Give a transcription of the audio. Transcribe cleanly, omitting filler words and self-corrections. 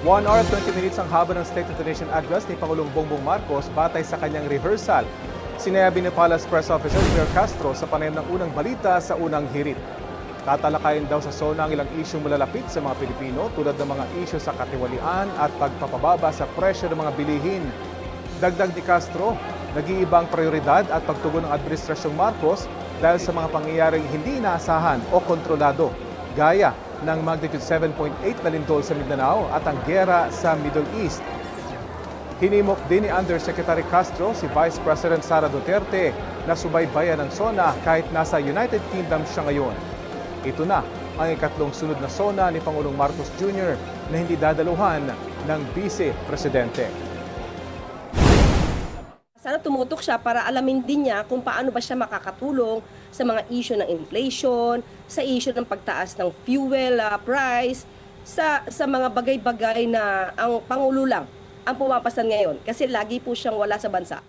1 hour at 20 minutes ang haba ng State of the Nation address ni Pangulong Bongbong Marcos batay sa kanyang rehearsal. Sinabi ni Palace Press Officer Mayor Castro sa panayam ng unang balita sa unang hirit. Tatalakayin daw sa SONA ang ilang isyong malalapit sa mga Pilipino tulad ng mga isyu sa katiwalian at pagpapababa sa presyo ng mga bilihin. Dagdag ni Castro, nag-iibang prioridad at pagtugon ng Administrasyong Marcos dahil sa mga pangyayaring hindi inaasahan o kontrolado, gaya ng magnitude 7.8 na lindol sa Mindanao at ang giyera sa Middle East. Hinimok din ni Undersecretary Castro si Vice President Sara Duterte na subaybayan ng SONA kahit nasa United Kingdom siya ngayon. Ito na ang ikatlong sunod na SONA ni Pangulong Marcos Jr. na hindi dadaluhan ng Vice Presidente. Sana tumutok siya para alamin din niya kung paano ba siya makakatulong sa mga issue ng inflation, sa issue ng pagtaas ng fuel price, sa mga bagay-bagay na ang Pangulo lang ang pumapasan ngayon kasi lagi po siyang wala sa bansa.